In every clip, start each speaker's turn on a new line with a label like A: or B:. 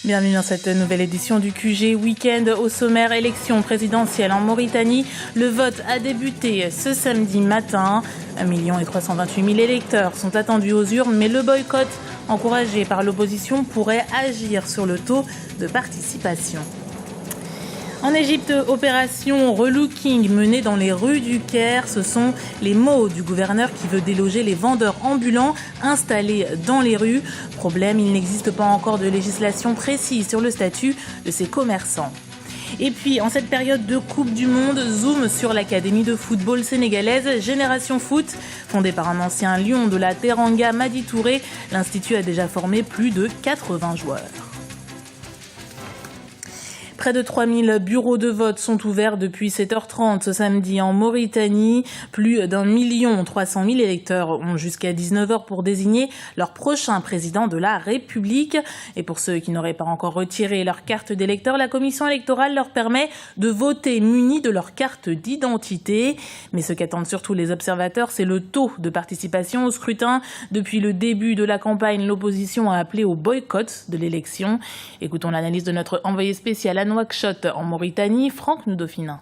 A: Bienvenue dans cette nouvelle édition du QG Week-end. Au sommaire, élection présidentielle en Mauritanie. Le vote a débuté ce samedi matin. 1 328 000 électeurs sont attendus aux urnes, mais le boycott encouragé par l'opposition pourrait agir sur le taux de participation. En Égypte, opération relooking menée dans les rues du Caire. Ce sont les mots du gouverneur qui veut déloger les vendeurs ambulants installés dans les rues. Problème, il n'existe pas encore de législation précise sur le statut de ces commerçants. Et puis, en cette période de Coupe du Monde, zoom sur l'académie de football sénégalaise Génération Foot. Fondée par un ancien lion de la Teranga, Madi Touré, l'institut a déjà formé plus de 80 joueurs. Près de 3000 bureaux de vote sont ouverts depuis 7h30 ce samedi en Mauritanie. Plus d'1 300 000 électeurs ont jusqu'à 19h pour désigner leur prochain président de la République. Et pour ceux qui n'auraient pas encore retiré leur carte d'électeur, la commission électorale leur permet de voter munis de leur carte d'identité. Mais ce qu'attendent surtout les observateurs, c'est le taux de participation au scrutin. Depuis le début de la campagne, l'opposition a appelé au boycott de l'élection. Écoutons l'analyse de notre envoyé spécial à Nouakchott en Mauritanie, Franck Noudofina.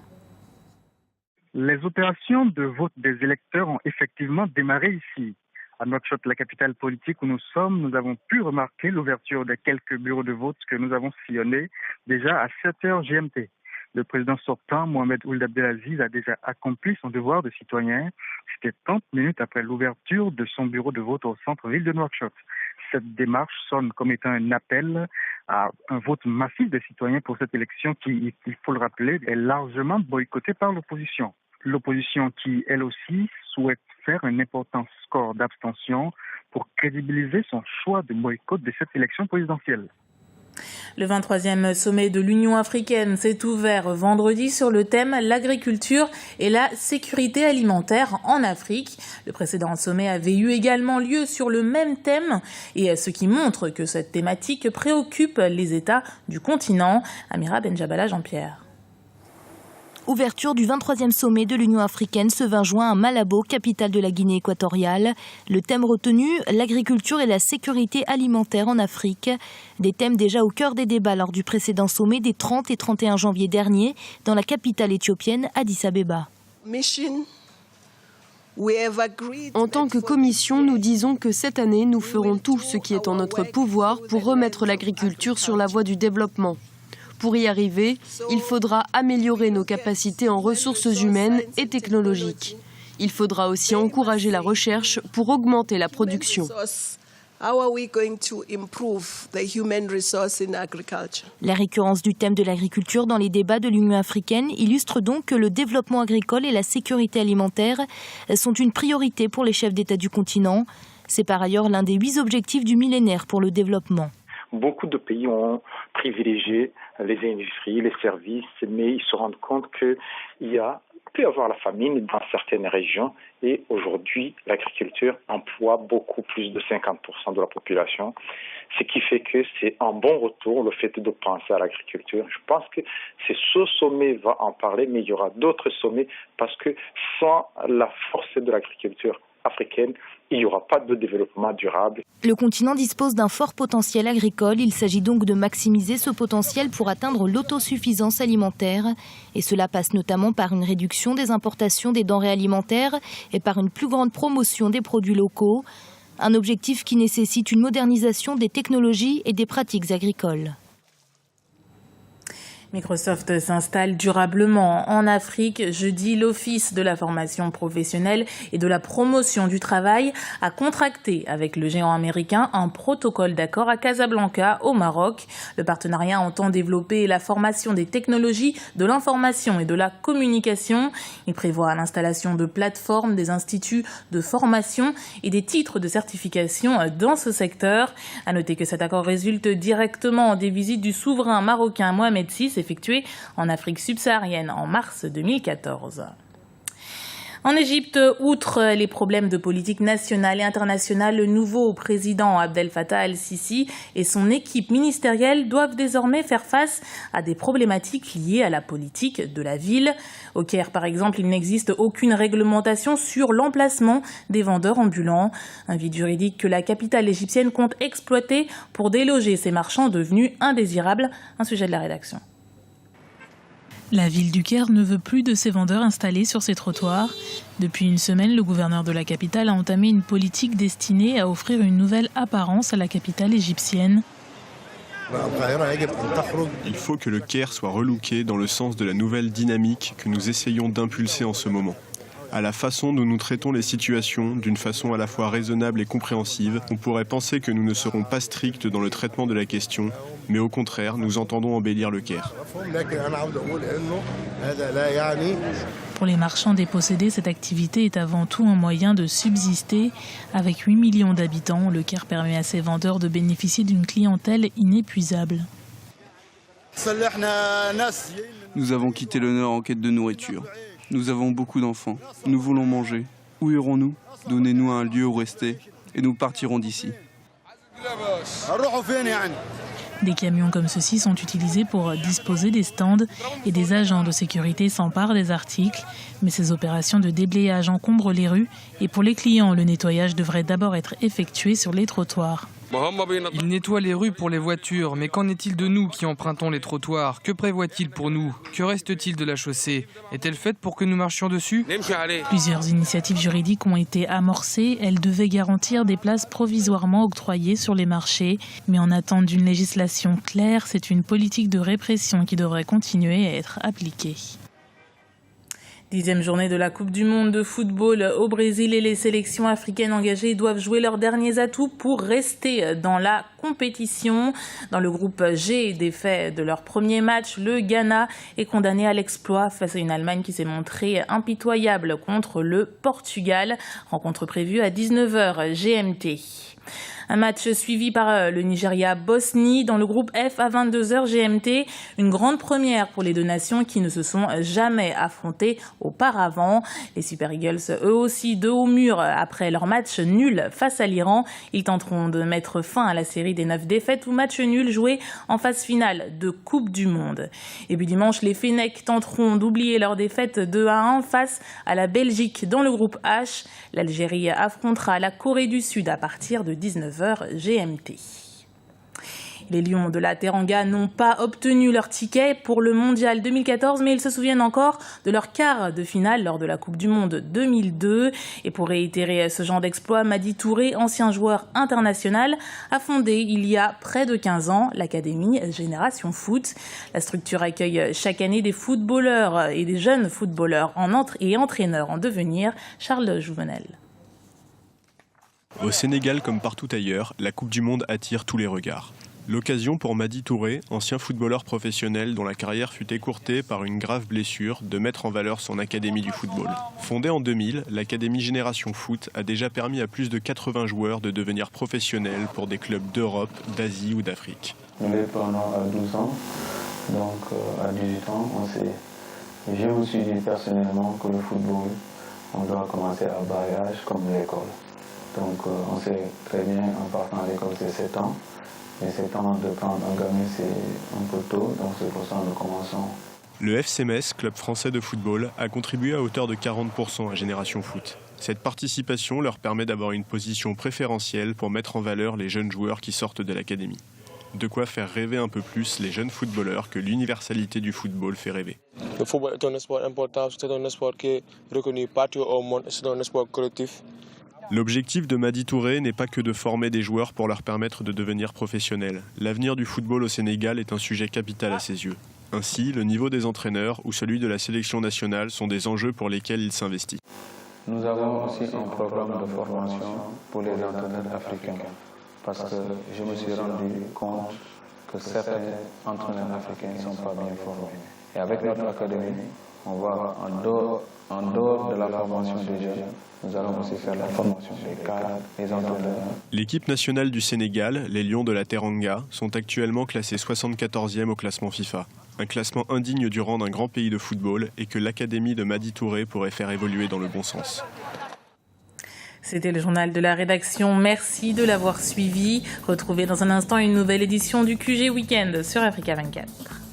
B: Les opérations de vote des électeurs ont effectivement démarré ici. À Nouakchott, la capitale politique où nous sommes, nous avons pu remarquer l'ouverture de quelques bureaux de vote que nous avons sillonnés déjà à 7h GMT. Le président sortant, Mohamed Ould Abdelaziz, a déjà accompli son devoir de citoyen. C'était 30 minutes après l'ouverture de son bureau de vote au centre-ville de Nouakchott. Cette démarche sonne comme étant un appel à un vote massif des citoyens pour cette élection qui, il faut le rappeler, est largement boycottée par l'opposition. L'opposition qui, elle aussi, souhaite faire un important score d'abstention pour crédibiliser son choix de boycott de cette élection présidentielle.
A: Le 23e sommet de l'Union africaine s'est ouvert vendredi sur le thème « L'agriculture et la sécurité alimentaire en Afrique ». Le précédent sommet avait eu également lieu sur le même thème, et ce qui montre que cette thématique préoccupe les États du continent. Amira Benjabala, Jean-Pierre.
C: Ouverture du 23e sommet de l'Union africaine ce 20 juin à Malabo, capitale de la Guinée équatoriale. Le thème retenu, l'agriculture et la sécurité alimentaire en Afrique. Des thèmes déjà au cœur des débats lors du précédent sommet des 30 et 31 janvier dernier dans la capitale éthiopienne Addis Abeba.
D: En tant que commission, nous disons que cette année, nous ferons tout ce qui est en notre pouvoir pour remettre l'agriculture sur la voie du développement. Pour y arriver, il faudra améliorer nos capacités en ressources humaines et technologiques. Il faudra aussi encourager la recherche pour augmenter la production.
C: La récurrence du thème de l'agriculture dans les débats de l'Union africaine illustre donc que le développement agricole et la sécurité alimentaire sont une priorité pour les chefs d'État du continent. C'est par ailleurs l'un des 8 objectifs du millénaire pour le développement.
E: Beaucoup de pays ont privilégié les industries, les services, mais ils se rendent compte qu'il peut y avoir la famine dans certaines régions et aujourd'hui l'agriculture emploie beaucoup plus de 50% de la population, ce qui fait que c'est un bon retour le fait de penser à l'agriculture. Je pense que ce sommet va en parler, mais il y aura d'autres sommets parce que sans la force de l'agriculture africaine, il n'y aura pas de développement durable.
C: Le continent dispose d'un fort potentiel agricole. Il s'agit donc de maximiser ce potentiel pour atteindre l'autosuffisance alimentaire. Et cela passe notamment par une réduction des importations des denrées alimentaires et par une plus grande promotion des produits locaux. Un objectif qui nécessite une modernisation des technologies et des pratiques agricoles.
A: Microsoft s'installe durablement en Afrique. Jeudi, l'Office de la formation professionnelle et de la promotion du travail a contracté avec le géant américain un protocole d'accord à Casablanca, au Maroc. Le partenariat entend développer la formation des technologies de l'information et de la communication. Il prévoit l'installation de plateformes, des instituts de formation et des titres de certification dans ce secteur. À noter que cet accord résulte directement des visites du souverain marocain Mohamed VI effectué en Afrique subsaharienne en mars 2014. En Égypte, outre les problèmes de politique nationale et internationale, le nouveau président Abdel Fattah el-Sisi et son équipe ministérielle doivent désormais faire face à des problématiques liées à la politique de la ville. Au Caire, par exemple, il n'existe aucune réglementation sur l'emplacement des vendeurs ambulants. Un vide juridique que la capitale égyptienne compte exploiter pour déloger ces marchands devenus indésirables. Un sujet de la rédaction. La ville du Caire ne veut plus de ces vendeurs installés sur ses trottoirs. Depuis une semaine, le gouverneur de la capitale a entamé une politique destinée à offrir une nouvelle apparence à la capitale égyptienne.
F: Il faut que le Caire soit relooké dans le sens de la nouvelle dynamique que nous essayons d'impulser en ce moment. À la façon dont nous traitons les situations, d'une façon à la fois raisonnable et compréhensive, on pourrait penser que nous ne serons pas stricts dans le traitement de la question, mais au contraire, nous entendons embellir le Caire.
A: Pour les marchands dépossédés, cette activité est avant tout un moyen de subsister. Avec 8 millions d'habitants, le Caire permet à ses vendeurs de bénéficier d'une clientèle inépuisable.
G: Nous avons quitté le Nord en quête de nourriture. Nous avons beaucoup d'enfants. Nous voulons manger. Où irons-nous? Donnez-nous un lieu où rester et nous partirons d'ici.
A: Des camions comme ceux-ci sont utilisés pour disposer des stands et des agents de sécurité s'emparent des articles. Mais ces opérations de déblayage encombrent les rues et pour les clients, le nettoyage devrait d'abord être effectué sur les trottoirs.
H: Il nettoie les rues pour les voitures, mais qu'en est-il de nous qui empruntons les trottoirs? Que prévoit-il pour nous? Que reste-t-il de la chaussée? Est-elle faite pour que nous marchions dessus?
A: Plusieurs initiatives juridiques ont été amorcées. Elles devaient garantir des places provisoirement octroyées sur les marchés. Mais en attente d'une législation claire, c'est une politique de répression qui devrait continuer à être appliquée. 10e journée de la Coupe du Monde de football au Brésil et les sélections africaines engagées doivent jouer leurs derniers atouts pour rester dans la compétition. Dans le groupe G, défait de leur premier match, le Ghana est condamné à l'exploit face à une Allemagne qui s'est montrée impitoyable contre le Portugal. Rencontre prévue à 19h GMT. Un match suivi par le Nigeria-Bosnie dans le groupe F à 22h GMT. Une grande première pour les deux nations qui ne se sont jamais affrontées auparavant. Les Super Eagles, eux aussi, de haut mur après leur match nul face à l'Iran. Ils tenteront de mettre fin à la série des 9 défaites ou matchs nuls joués en phase finale de Coupe du Monde. Et puis dimanche, les Fennecs tenteront d'oublier leur défaite 2-1 face à la Belgique dans le groupe H. L'Algérie affrontera la Corée du Sud à partir de 19h GMT. Les Lions de la Teranga n'ont pas obtenu leur ticket pour le Mondial 2014, mais ils se souviennent encore de leur quart de finale lors de la Coupe du Monde 2002. Et pour réitérer ce genre d'exploit, Madi Touré, ancien joueur international, a fondé il y a près de 15 ans l'Académie Génération Foot. La structure accueille chaque année des footballeurs et des jeunes footballeurs et entraîneurs en devenir. Charles Jouvenel.
F: Au Sénégal comme partout ailleurs, la Coupe du Monde attire tous les regards. L'occasion pour Madi Touré, ancien footballeur professionnel dont la carrière fut écourtée par une grave blessure, de mettre en valeur son académie du football. Fondée en 2000, l'Académie Génération Foot a déjà permis à plus de 80 joueurs de devenir professionnels pour des clubs d'Europe, d'Asie ou d'Afrique.
I: Nous les prenons à 12 ans, donc à 18 ans, je me suis dit personnellement que le football, on doit commencer à bas âge comme l'école. Donc on sait très bien en partant à l'école c'est 7 ans. Et c'est temps de prendre un gamin, c'est un peu tôt, donc c'est pour ça que nous commençons.
F: Le FC Metz, club français de football, a contribué à hauteur de 40% à Génération Foot. Cette participation leur permet d'avoir une position préférentielle pour mettre en valeur les jeunes joueurs qui sortent de l'académie. De quoi faire rêver un peu plus les jeunes footballeurs que l'universalité du football fait rêver.
J: Le football est un sport important, c'est un sport qui est reconnu partout au monde, c'est un sport collectif.
F: L'objectif de Madi Touré n'est pas que de former des joueurs pour leur permettre de devenir professionnels. L'avenir du football au Sénégal est un sujet capital à ses yeux. Ainsi, le niveau des entraîneurs ou celui de la sélection nationale sont des enjeux pour lesquels il s'investit.
I: Nous avons aussi un programme de formation pour les entraîneurs africains. Parce que je me suis rendu compte que certains entraîneurs africains ne sont pas bien formés. Et avec notre académie, on va en dehors de la formation des jeunes, nous allons aussi faire la formation des cadres, des entraîneurs.
F: L'équipe nationale du Sénégal, les Lions de la Teranga, sont actuellement classés 74e au classement FIFA. un classement indigne du rang d'un grand pays de football et que l'académie de Madi Touré pourrait faire évoluer dans le bon sens.
A: C'était le journal de la rédaction. Merci de l'avoir suivi. Retrouvez dans un instant une nouvelle édition du QG Week-end sur Africa 24.